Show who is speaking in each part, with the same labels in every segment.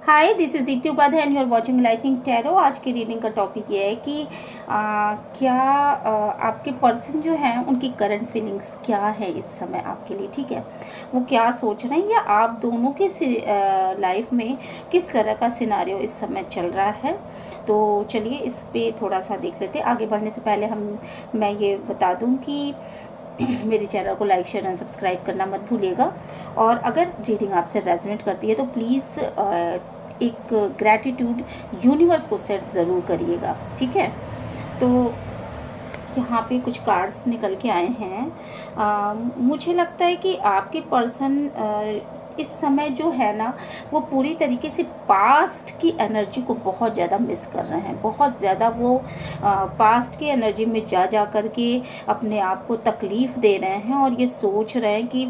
Speaker 1: Hi, this is Deepti Upadhyay and you are watching Lightning Tarot. आज की reading का topic ये है कि क्या आपके पर्सन जो हैं उनकी करंट फीलिंग्स क्या है इस समय आपके लिए, ठीक है। वो क्या सोच रहे हैं या आप दोनों के लाइफ में किस तरह का सिनारियो इस समय चल रहा है। तो चलिए इस पे थोड़ा सा देख लेते हैं। आगे बढ़ने से पहले मैं ये बता दूं कि मेरे चैनल को लाइक शेयर एंड सब्सक्राइब करना मत भूलिएगा। और अगर रीडिंग आपसे रेजोनेट करती है तो प्लीज़ एक ग्रैटिट्यूड यूनिवर्स को सेट ज़रूर करिएगा, ठीक है। तो यहाँ पे कुछ कार्ड्स निकल के आए हैं। मुझे लगता है कि आपके पर्सन इस समय जो है ना वो पूरी तरीके से पास्ट की एनर्जी को बहुत ज़्यादा मिस कर रहे हैं। बहुत ज़्यादा वो पास्ट की एनर्जी में जा कर के अपने आप को तकलीफ़ दे रहे हैं और ये सोच रहे हैं कि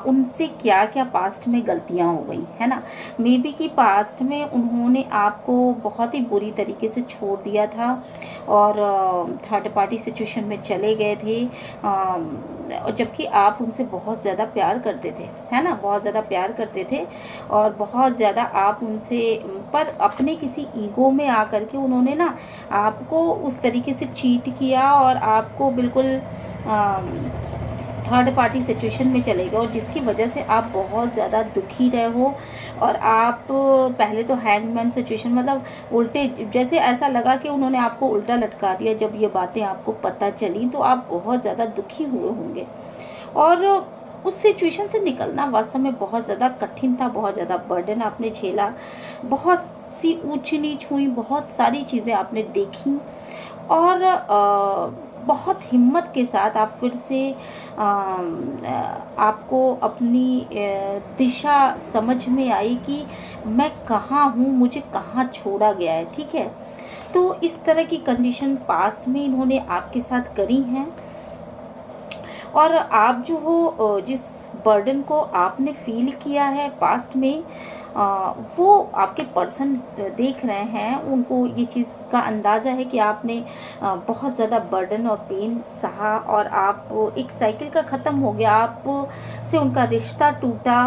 Speaker 1: उनसे क्या क्या पास्ट में गलतियां हो गई है ना। मे बी कि पास्ट में उन्होंने आपको बहुत ही बुरी तरीके से छोड़ दिया था और थर्ड पार्टी सिचुएशन में चले गए थे, जबकि आप उनसे बहुत ज़्यादा प्यार करते थे, है ना। बहुत ज़्यादा प्यार करते थे और बहुत ज़्यादा आप उनसे, पर अपने किसी ईगो में आकर के उन्होंने ना आपको उस तरीके से चीट किया और आपको बिल्कुल थर्ड पार्टी सिचुएशन में चले गए और जिसकी वजह से आप बहुत ज़्यादा दुखी रहे हो। और आप पहले तो हैंगमैन सिचुएशन, मतलब उल्टे, जैसे ऐसा लगा कि उन्होंने आपको उल्टा लटका दिया। जब ये बातें आपको पता चली तो आप बहुत ज़्यादा दुखी हुए होंगे और उस सिचुएशन से निकलना वास्तव में बहुत ज़्यादा कठिन था। बहुत ज़्यादा बर्डन आपने झेला, बहुत सी ऊंच नीच हुई, बहुत सारी चीज़ें आपने देखी और बहुत हिम्मत के साथ आप फिर से आपको अपनी दिशा समझ में आई कि मैं कहाँ हूँ, मुझे कहाँ छोड़ा गया है, ठीक है। तो इस तरह की कंडीशन पास्ट में इन्होंने आपके साथ करी हैं और आप जो हो, जिस बर्डन को आपने फील किया है पास्ट में, वो आपके पर्सन देख रहे हैं। उनको ये चीज़ का अंदाज़ा है कि आपने बहुत ज़्यादा बर्डन और पेन सहा और आप एक साइकिल का ख़त्म हो गया, आप से उनका रिश्ता टूटा।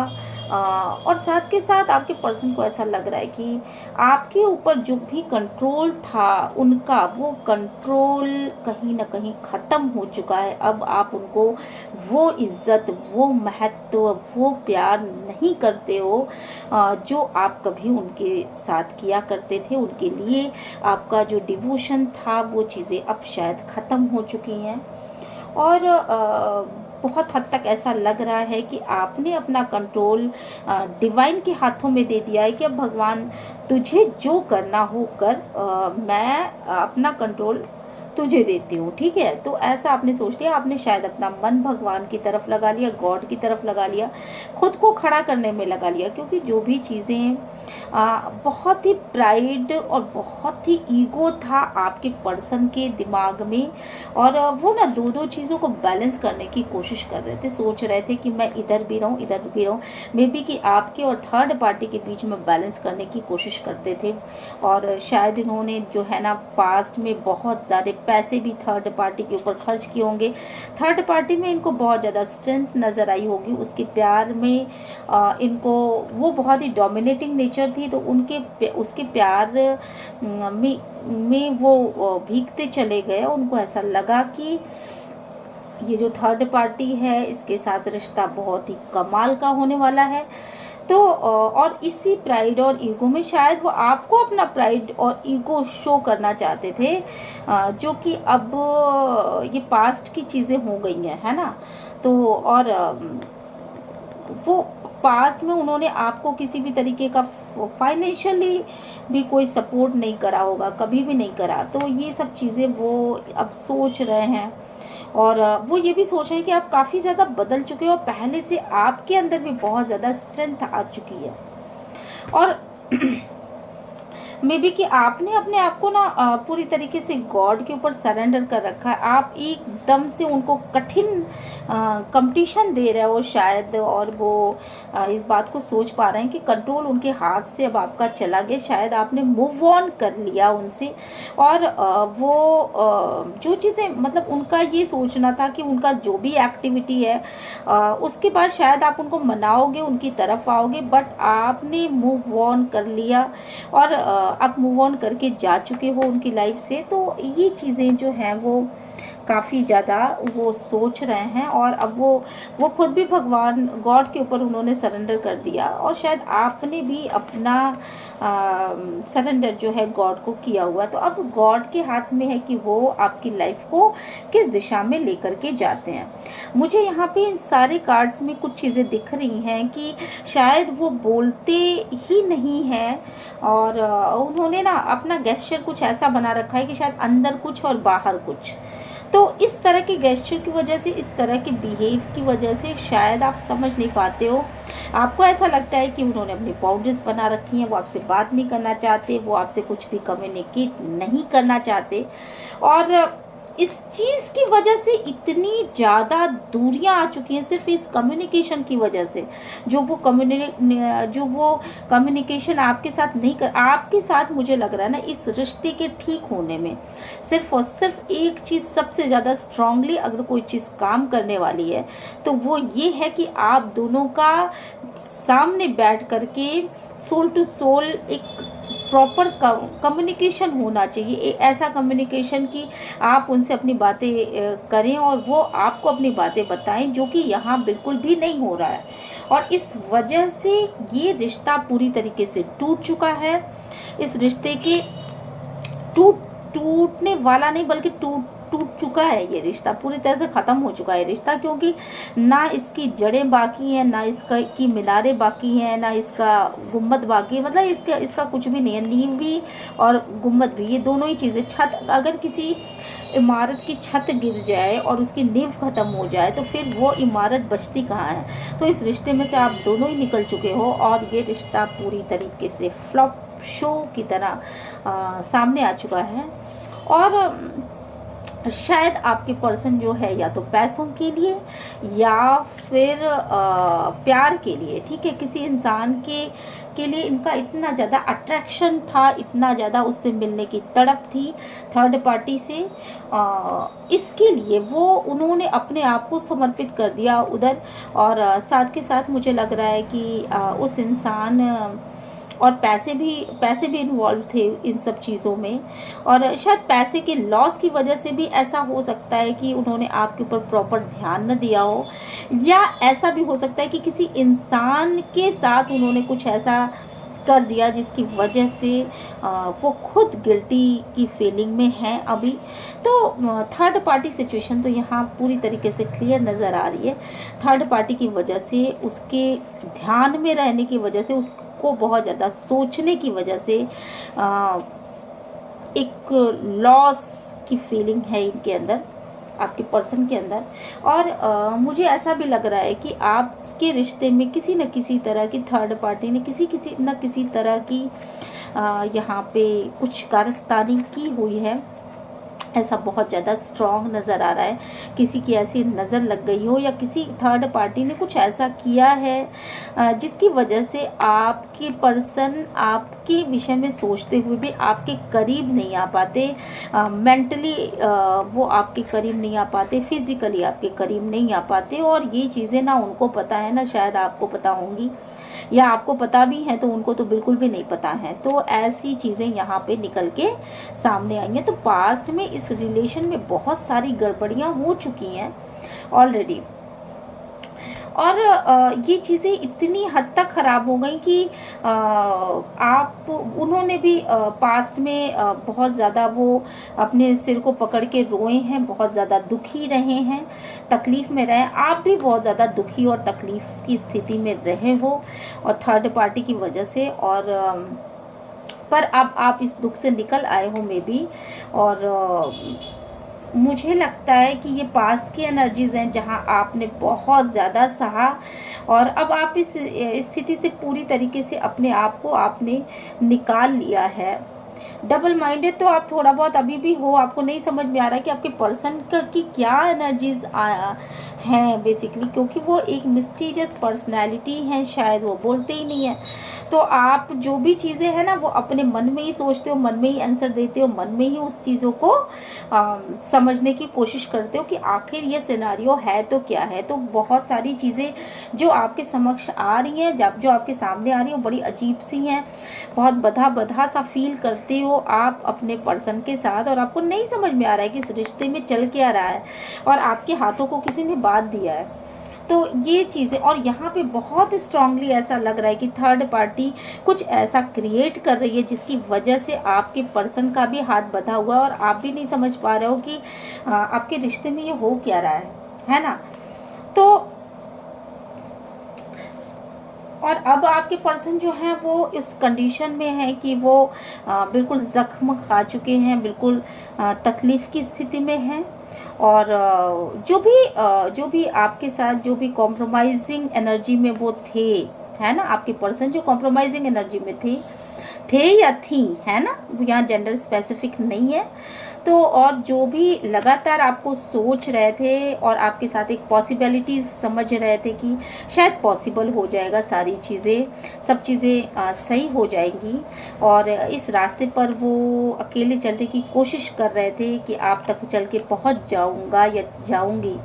Speaker 1: और साथ के साथ आपके पर्सन को ऐसा लग रहा है कि आपके ऊपर जो भी कंट्रोल था उनका, वो कंट्रोल कहीं ना कहीं ख़त्म हो चुका है। अब आप उनको वो इज़्ज़त, वो महत्व, वो प्यार नहीं करते हो जो आप कभी उनके साथ किया करते थे। उनके लिए आपका जो डिवोशन था वो चीज़ें अब शायद ख़त्म हो चुकी हैं और बहुत हद तक ऐसा लग रहा है कि आपने अपना कंट्रोल डिवाइन के हाथों में दे दिया है कि अब भगवान तुझे जो करना हो कर, मैं अपना कंट्रोल तुझे देती हूँ, ठीक है। तो ऐसा आपने सोच लिया, आपने शायद अपना मन भगवान की तरफ लगा लिया, गॉड की तरफ लगा लिया, खुद को खड़ा करने में लगा लिया। क्योंकि जो भी चीज़ें बहुत ही प्राइड और बहुत ही ईगो था आपके पर्सन के दिमाग में और वो ना दो दो चीज़ों को बैलेंस करने की कोशिश कर रहे थे। सोच रहे थे कि मैं इधर भी रहूं, इधर भी रहूं। मे बी कि आपके और थर्ड पार्टी के बीच में बैलेंस करने की कोशिश करते थे और शायद इन्होंने जो है ना पास्ट में बहुत ज़्यादा पैसे भी थर्ड पार्टी के ऊपर खर्च किए होंगे। थर्ड पार्टी में इनको बहुत ज़्यादा स्ट्रेंथ नज़र आई होगी, उसके प्यार में इनको वो बहुत ही डोमिनेटिंग नेचर थी, तो उसके प्यार में वो भीगते चले गए। उनको ऐसा लगा कि ये जो थर्ड पार्टी है इसके साथ रिश्ता बहुत ही कमाल का होने वाला है। तो और इसी प्राइड और ईगो में शायद वो आपको अपना प्राइड और ईगो शो करना चाहते थे, जो कि अब ये पास्ट की चीज़ें हो गई हैं, है ना। तो और वो पास्ट में उन्होंने आपको किसी भी तरीके का फाइनेंशियली भी कोई सपोर्ट नहीं करा होगा, कभी भी नहीं करा। तो ये सब चीज़ें वो अब सोच रहे हैं और वो ये भी सोच रहे हैं कि आप काफ़ी ज़्यादा बदल चुके हो और पहले से आपके अंदर भी बहुत ज़्यादा स्ट्रेंथ आ चुकी है। और मे बी कि आपने अपने आप को ना पूरी तरीके से गॉड के ऊपर सरेंडर कर रखा है। आप एकदम से उनको कठिन कंपटीशन दे रहे हो शायद, और वो इस बात को सोच पा रहे हैं कि कंट्रोल उनके हाथ से अब आपका चला गया, शायद आपने मूव ऑन कर लिया उनसे। और वो जो चीज़ें मतलब उनका ये सोचना था कि उनका जो भी एक्टिविटी है उसके बाद शायद आप उनको मनाओगे, उनकी तरफ आओगे, बट आपने मूव ऑन कर लिया और आप मूव ऑन करके जा चुके हो उनकी लाइफ से। तो ये चीज़ें जो हैं वो काफ़ी ज़्यादा वो सोच रहे हैं, और अब वो खुद भी भगवान गॉड के ऊपर उन्होंने सरेंडर कर दिया, और शायद आपने भी अपना सरेंडर जो है गॉड को किया हुआ। तो अब गॉड के हाथ में है कि वो आपकी लाइफ को किस दिशा में लेकर के जाते हैं। मुझे यहाँ पे इन सारे कार्ड्स में कुछ चीज़ें दिख रही हैं कि शायद वो बोलते ही नहीं हैं, और उन्होंने ना अपना गेस्चर कुछ ऐसा बना रखा है कि शायद अंदर कुछ और बाहर कुछ। तो इस तरह के गेस्चर की वजह से, इस तरह के बिहेव की वजह से शायद आप समझ नहीं पाते हो। आपको ऐसा लगता है कि उन्होंने अपनी बाउंड्रीज बना रखी हैं, वो आपसे बात नहीं करना चाहते, वो आपसे कुछ भी कम्युनिकेट नहीं करना चाहते, और इस चीज़ की वजह से इतनी ज़्यादा दूरियां आ चुकी हैं सिर्फ इस कम्युनिकेशन की वजह से। जो वो कम्युनिकेशन आपके साथ नहीं कर, आपके साथ मुझे लग रहा है ना इस रिश्ते के ठीक होने में सिर्फ और सिर्फ एक चीज़ सबसे ज़्यादा स्ट्रांगली अगर कोई चीज़ काम करने वाली है तो वो ये है कि आप दोनों का सामने बैठ करके सोल टू सोल एक प्रॉपर कम्युनिकेशन होना चाहिए। एक ऐसा कम्युनिकेशन कि आप उनसे अपनी बातें करें और वो आपको अपनी बातें बताएं, जो कि यहाँ बिल्कुल भी नहीं हो रहा है। और इस वजह से ये रिश्ता पूरी तरीके से टूट चुका है। इस रिश्ते के टूटने वाला नहीं बल्कि टूट चुका है। ये रिश्ता पूरी तरह से ख़त्म हो चुका है रिश्ता, क्योंकि ना इसकी जड़ें बाकी हैं, ना इसका की मीनारें बाकी हैं, ना इसका गुम्बद बाकी है। मतलब इसका कुछ भी नहीं है। नींव भी और गुम्बद भी, ये दोनों ही चीज़ें। छत, अगर किसी इमारत की छत गिर जाए और उसकी नींव ख़त्म हो जाए तो फिर वो इमारत बचती कहाँ है। तो इस रिश्ते में से आप दोनों ही निकल चुके हो, और ये रिश्ता पूरी तरीके से फ्लॉप शो की तरह सामने आ चुका है। और शायद आपके पर्सन जो है या तो पैसों के लिए या फिर प्यार के लिए, ठीक है, किसी इंसान के लिए इनका इतना ज़्यादा अट्रैक्शन था, इतना ज़्यादा उससे मिलने की तड़प थी थर्ड पार्टी से, इसके लिए वो उन्होंने अपने आप को समर्पित कर दिया उधर। और साथ के साथ मुझे लग रहा है कि उस इंसान और पैसे भी इन्वॉल्व थे इन सब चीज़ों में, और शायद पैसे के लॉस की वजह से भी ऐसा हो सकता है कि उन्होंने आपके ऊपर प्रॉपर ध्यान न दिया हो, या ऐसा भी हो सकता है कि किसी इंसान के साथ उन्होंने कुछ ऐसा कर दिया जिसकी वजह से वो खुद गिल्टी की फीलिंग में हैं अभी। तो थर्ड पार्टी सिचुएशन तो यहाँ पूरी तरीके से क्लियर नज़र आ रही है। थर्ड पार्टी की वजह से, उसके ध्यान में रहने की वजह से, उसको बहुत ज़्यादा सोचने की वजह से एक लॉस की फीलिंग है इनके अंदर, आपके पर्सन के अंदर। और मुझे ऐसा भी लग रहा है कि आपके रिश्ते में किसी न किसी तरह की थर्ड पार्टी ने किसी तरह की यहाँ पे कुछ कारस्तानी की हुई है। ऐसा बहुत ज़्यादा स्ट्रॉन्ग नज़र आ रहा है। किसी की ऐसी नज़र लग गई हो, या किसी थर्ड पार्टी ने कुछ ऐसा किया है जिसकी वजह से आपके पर्सन आपके विषय में सोचते हुए भी आपके करीब नहीं आ पाते। मेंटली वो आपके करीब नहीं आ पाते, फिज़िकली आपके करीब नहीं आ पाते। और ये चीज़ें ना उनको पता है, ना शायद आपको पता होंगी, या आपको पता भी है तो उनको तो बिल्कुल भी नहीं पता है। तो ऐसी चीज़ें यहाँ पे निकल के सामने आई हैं। तो पास्ट में इस रिलेशन में बहुत सारी गड़बड़ियाँ हो चुकी हैं ऑलरेडी, और ये चीज़ें इतनी हद तक ख़राब हो गई कि उन्होंने भी पास्ट में बहुत ज़्यादा वो अपने सिर को पकड़ के रोए हैं, बहुत ज़्यादा दुखी रहे हैं, तकलीफ़ में रहे। आप भी बहुत ज़्यादा दुखी और तकलीफ़ की स्थिति में रहे हो और थर्ड पार्टी की वजह से। और पर अब आप इस दुख से निकल आए हो मे बी, और मुझे लगता है कि ये पास्ट की एनर्जीज हैं जहां आपने बहुत ज़्यादा सहा, और अब आप इस स्थिति से पूरी तरीके से अपने आप को आपने निकाल लिया है। डबल माइंडेड तो आप थोड़ा बहुत अभी भी हो, आपको नहीं समझ में आ रहा है कि आपके पर्सन का की क्या एनर्जीज हैं बेसिकली, क्योंकि वो एक मिस्टीरियस पर्सनैलिटी है, शायद वो बोलते ही नहीं है। तो आप जो भी चीज़ें हैं ना वो अपने मन में ही सोचते हो, मन में ही आंसर देते हो, मन में ही उस चीज़ों को समझने की कोशिश करते हो कि आखिर ये सिनारियो है तो क्या है। तो बहुत सारी चीज़ें जो आपके समक्ष आ रही हैं, जब जो आपके सामने आ रही हैं, बड़ी अजीब सी हैं, बहुत बधा बधा सा फील करते हो आप अपने पर्सन के साथ, और आपको नहीं समझ में आ रहा है कि इस रिश्ते में चल क्या रहा है, और आपके हाथों को किसी ने बात दिया है। तो ये चीज़ें, और यहाँ पे बहुत स्ट्रांगली ऐसा लग रहा है कि थर्ड पार्टी कुछ ऐसा क्रिएट कर रही है जिसकी वजह से आपके पर्सन का भी हाथ बंधा हुआ है, और आप भी नहीं समझ पा रहे हो कि आपके रिश्ते में ये हो क्या रहा है ना। तो और अब आपके पर्सन जो हैं वो इस कंडीशन में है कि वो बिल्कुल ज़ख्म खा चुके हैं, बिल्कुल तकलीफ़ की स्थिति में हैं, और जो भी आपके साथ जो भी कॉम्प्रोमाइजिंग एनर्जी में वो थे, है ना, आपके पर्सन जो कॉम्प्रोमाइजिंग एनर्जी में थे या थी, है ना, यहाँ जेंडर स्पेसिफिक नहीं है। तो और जो भी लगातार आपको सोच रहे थे और आपके साथ एक पॉसिबिलिटी समझ रहे थे कि शायद पॉसिबल हो जाएगा, सारी चीज़ें सब चीज़ें सही हो जाएंगी, और इस रास्ते पर वो अकेले चलने की कोशिश कर रहे थे कि आप तक चल के पहुँच जाऊँगा या जाऊँगी।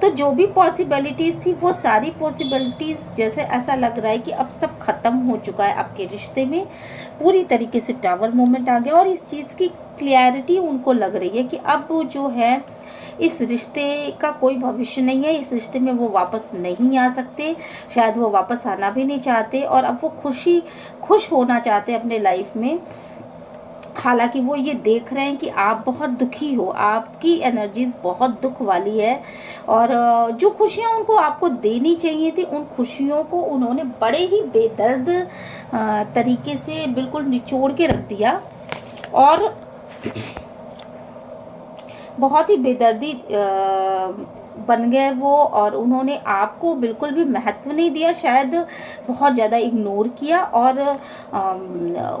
Speaker 1: तो जो भी पॉसिबिलिटीज़ थी वो सारी पॉसिबिलिटीज़ जैसे ऐसा लग रहा है कि अब सब ख़त्म हो चुका है आपके रिश्ते में, पूरी तरीके से टावर मोमेंट आ गया, और इस चीज़ की क्लैरिटी उनको लग रही है कि अब वो जो है इस रिश्ते का कोई भविष्य नहीं है, इस रिश्ते में वो वापस नहीं आ सकते, शायद वो वापस आना भी नहीं चाहते, और अब वो खुश होना चाहते हैं अपने लाइफ में। हालांकि वो ये देख रहे हैं कि आप बहुत दुखी हो, आपकी एनर्जीज बहुत दुख वाली है, और जो खुशियाँ उनको आपको देनी चाहिए थी उन खुशियों को उन्होंने बड़े ही बेदर्द तरीके से बिल्कुल निचोड़ के रख दिया, और बहुत ही बेदर्दी बन गए वो, और उन्होंने आपको बिल्कुल भी महत्व नहीं दिया, शायद बहुत ज़्यादा इग्नोर किया, और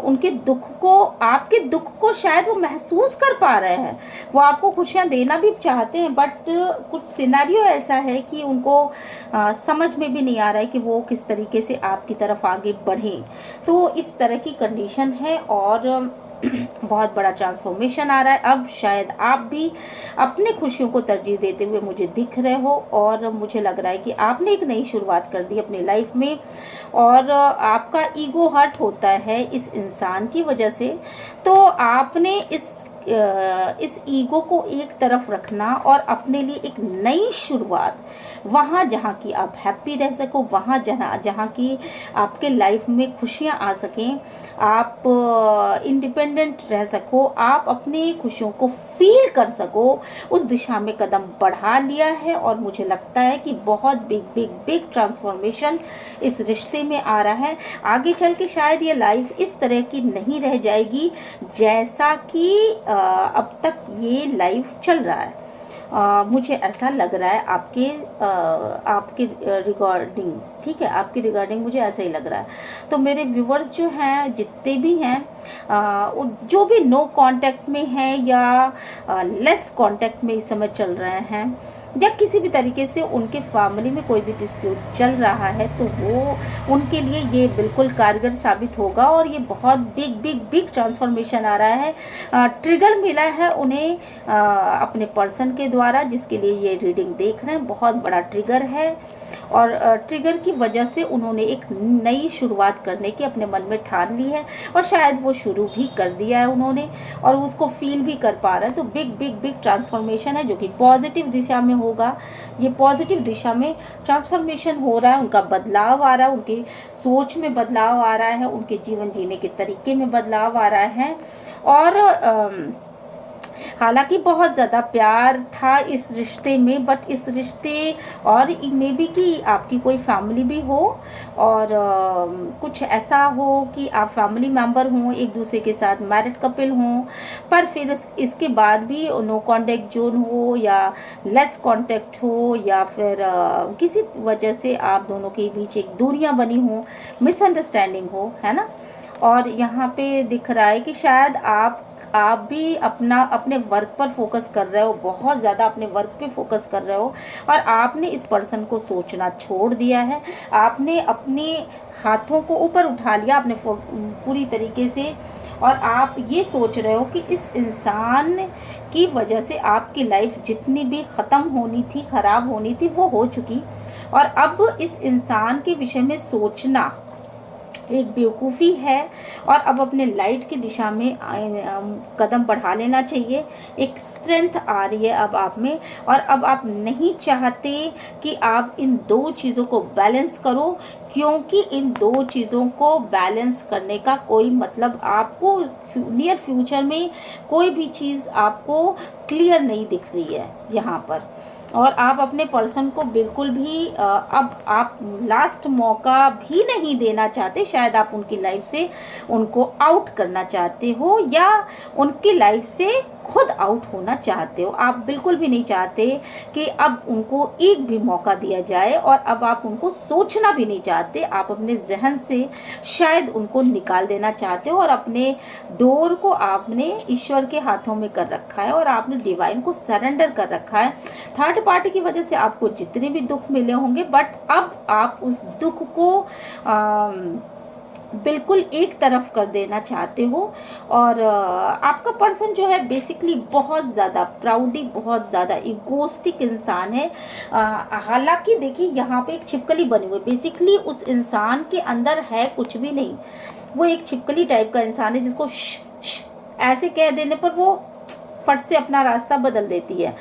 Speaker 1: उनके दुख को, आपके दुख को शायद वो महसूस कर पा रहे हैं, वो आपको खुशियाँ देना भी चाहते हैं, बट कुछ सिनेरियो ऐसा है कि उनको समझ में भी नहीं आ रहा है कि वो किस तरीके से आपकी तरफ आगे बढ़ें। तो इस तरह की कंडीशन है, और बहुत बड़ा ट्रांसफॉर्मेशन आ रहा है। अब शायद आप भी अपने खुशियों को तरजीह देते हुए मुझे दिख रहे हो, और मुझे लग रहा है कि आपने एक नई शुरुआत कर दी अपनी लाइफ में, और आपका ईगो हर्ट होता है इस इंसान की वजह से। तो आपने इस ईगो को एक तरफ रखना और अपने लिए एक नई शुरुआत, वहाँ जहाँ की आप हैप्पी रह सको, वहाँ जहाँ की आपके लाइफ में खुशियाँ आ सकें, आप इंडिपेंडेंट रह सको, आप अपनी खुशियों को फील कर सको, उस दिशा में कदम बढ़ा लिया है। और मुझे लगता है कि बहुत बिग बिग बिग ट्रांसफॉर्मेशन इस रिश्ते में आ रहा है। आगे चल के शायद ये लाइफ इस तरह की नहीं रह जाएगी जैसा कि अब तक ये लाइफ चल रहा है। मुझे ऐसा लग रहा है आपके रिगार्डिंग, ठीक है, आपके रिगार्डिंग मुझे ऐसा ही लग रहा है। तो मेरे व्यूवर्स जो हैं, जितने भी हैं, जो भी नो कांटेक्ट में हैं या लेस कांटेक्ट में इस समय चल रहे हैं, या किसी भी तरीके से उनके फैमिली में कोई भी डिस्प्यूट चल रहा है, तो वो उनके लिए ये बिल्कुल कारगर साबित होगा, और ये बहुत बिग बिग बिग ट्रांसफॉर्मेशन आ रहा है। ट्रिगर मिला है उन्हें अपने पर्सन के द्वारा, जिसके लिए ये रीडिंग देख रहे हैं, बहुत बड़ा ट्रिगर है, और ट्रिगर की वजह से उन्होंने एक नई शुरुआत करने की अपने मन में ठान ली है, और शायद वो शुरू भी कर दिया है उन्होंने, और उसको फील भी कर पा रहे हैं। तो बिग बिग बिग ट्रांसफॉर्मेशन है जो कि पॉजिटिव दिशा में होगा। ये पॉजिटिव दिशा में ट्रांसफॉर्मेशन हो रहा है, उनका बदलाव आ रहा है, उनकी सोच में बदलाव आ रहा है, उनके जीवन जीने के तरीके में बदलाव आ रहा है, और हालांकि बहुत ज़्यादा प्यार था इस रिश्ते में, बट इस रिश्ते और मे बी कि आपकी कोई फैमिली भी हो और कुछ ऐसा हो कि आप फैमिली मेम्बर हों, एक दूसरे के साथ मैरिड कपल हों, पर फिर इसके बाद भी नो कांटेक्ट जोन हो या लेस कांटेक्ट हो या फिर किसी वजह से आप दोनों के बीच एक दूरियां बनी हो, मिसअंडरस्टैंडिंग हो, है ना। और यहाँ पे दिख रहा है कि शायद आप भी अपने वर्क पर फोकस कर रहे हो, बहुत ज़्यादा अपने वर्क पे फोकस कर रहे हो और आपने इस पर्सन को सोचना छोड़ दिया है। आपने अपने हाथों को ऊपर उठा लिया अपने पूरी तरीके से, और आप ये सोच रहे हो कि इस इंसान की वजह से आपकी लाइफ जितनी भी ख़त्म होनी थी, ख़राब होनी थी, वो हो चुकी। और अब इस इंसान के विषय में सोचना एक बेवकूफ़ी है और अब अपने लाइट की दिशा में कदम बढ़ा लेना चाहिए। एक स्ट्रेंथ आ रही है अब आप में, और अब आप नहीं चाहते कि आप इन दो चीज़ों को बैलेंस करो, क्योंकि इन दो चीज़ों को बैलेंस करने का कोई मतलब आपको नियर फ्यूचर में कोई भी चीज़ आपको क्लियर नहीं दिख रही है यहाँ पर। और आप अपने पर्सन को बिल्कुल भी अब आप लास्ट मौका भी नहीं देना चाहते। शायद आप उनकी लाइफ से उनको आउट करना चाहते हो या उनकी लाइफ से खुद आउट होना चाहते हो। आप बिल्कुल भी नहीं चाहते कि अब उनको एक भी मौका दिया जाए, और अब आप उनको सोचना भी नहीं चाहते। आप अपने जहन से शायद उनको निकाल देना चाहते हो और अपने डोर को आपने ईश्वर के हाथों में कर रखा है और आपने डिवाइन को सरेंडर कर रखा है। थर्ड पार्टी की वजह से आपको जितने भी दुख मिले होंगे, बट अब आप उस दुख को बिल्कुल एक तरफ कर देना चाहते हो। और आपका पर्सन जो है बेसिकली बहुत ज़्यादा प्राउडी, बहुत ज़्यादा इगोस्टिक इंसान है। हालांकि देखिए यहाँ पे एक छिपकली बनी हुई है, बेसिकली उस इंसान के अंदर है कुछ भी नहीं। वो एक छिपकली टाइप का इंसान है जिसको श ऐसे कह देने पर वो फट से अपना रास्ता बदल देती है,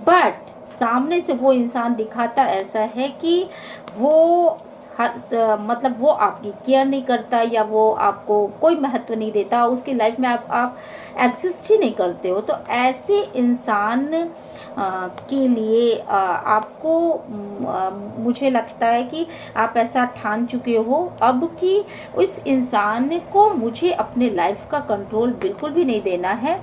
Speaker 1: बट सामने से वो इंसान दिखाता ऐसा है कि वो मतलब वो आपकी केयर नहीं करता या वो आपको कोई महत्व नहीं देता, उसकी लाइफ में आप एग्जिस्ट ही नहीं करते हो। तो ऐसे इंसान के लिए आपको मुझे लगता है कि आप ऐसा ठान चुके हो अब कि उस इंसान को मुझे अपने लाइफ का कंट्रोल बिल्कुल भी नहीं देना है,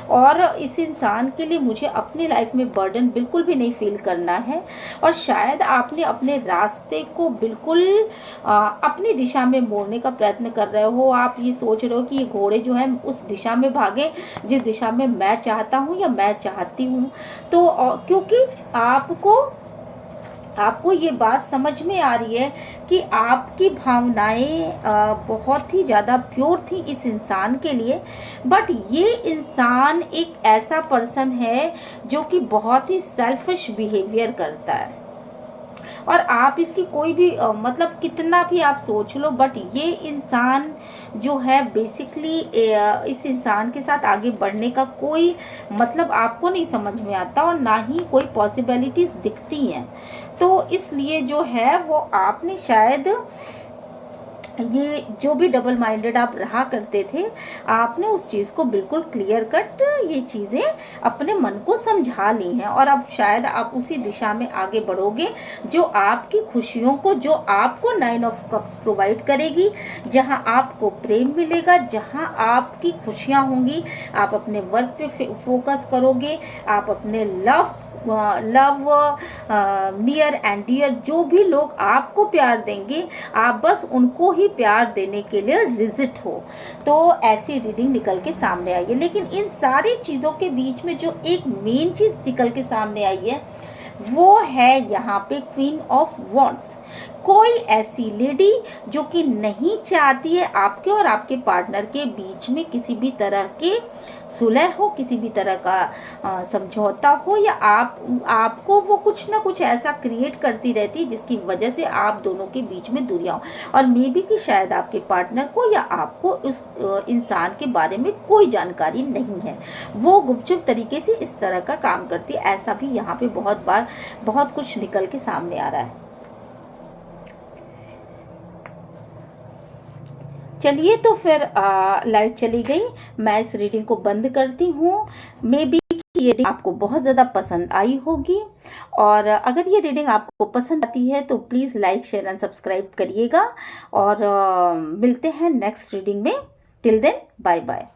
Speaker 1: और इस इंसान के लिए मुझे अपनी लाइफ में बर्डन बिल्कुल भी नहीं फील करना है। और शायद आपने अपने रास्ते को बिल्कुल अपनी दिशा में मोड़ने का प्रयत्न कर रहे हो। आप ये सोच रहे हो कि ये घोड़े जो है उस दिशा में भागे जिस दिशा में मैं चाहता हूँ या मैं चाहती हूँ। तो क्योंकि आपको ये बात समझ में आ रही है कि आपकी भावनाएं बहुत ही ज़्यादा प्योर थी इस इंसान के लिए, बट ये इंसान एक ऐसा पर्सन है जो कि बहुत ही सेल्फिश बिहेवियर करता है। और आप इसकी कोई भी मतलब कितना भी आप सोच लो, बट ये इंसान जो है बेसिकली इस इंसान के साथ आगे बढ़ने का कोई मतलब आपको नहीं समझ में आता और ना ही कोई पॉसिबिलिटीज दिखती हैं। तो इसलिए जो है वो आपने शायद ये जो भी डबल माइंडेड आप रहा करते थे, आपने उस चीज़ को बिल्कुल क्लियर कट ये चीज़ें अपने मन को समझा ली हैं, और अब शायद आप उसी दिशा में आगे बढ़ोगे जो आपकी खुशियों को, जो आपको 9 ऑफ कप्स प्रोवाइड करेगी, जहां आपको प्रेम मिलेगा, जहां आपकी खुशियां होंगी। आप अपने वर्क पे फोकस करोगे, आप अपने लव नियर एंड डियर जो भी लोग आपको प्यार देंगे, आप बस उनको ही प्यार देने के लिए रिजिट हो। तो ऐसी रीडिंग निकल के सामने आई है। लेकिन इन सारी चीज़ों के बीच में जो एक मेन चीज़ निकल के सामने आई है वो है यहाँ पे क्वीन ऑफ वॉन्ड्स। कोई ऐसी लेडी जो कि नहीं चाहती है आपके और आपके पार्टनर के बीच में किसी भी तरह के सुलह हो, किसी भी तरह का समझौता हो, या आपको वो कुछ ना कुछ ऐसा क्रिएट करती रहती है जिसकी वजह से आप दोनों के बीच में दूरियां हो। और मे बी कि शायद आपके पार्टनर को या आपको उस इंसान के बारे में कोई जानकारी नहीं है, वो गुपचुप तरीके से इस तरह का काम करती है। ऐसा भी यहाँ पे बहुत बार बहुत कुछ निकल के सामने आ रहा है। चलिए, तो फिर लाइट चली गई, मैं इस रीडिंग को बंद करती हूँ। मे बी ये रीडिंग आपको बहुत ज़्यादा पसंद आई होगी। और अगर ये रीडिंग आपको पसंद आती है तो please like share and subscribe करिएगा। और मिलते हैं नेक्स्ट रीडिंग में। Till then bye bye.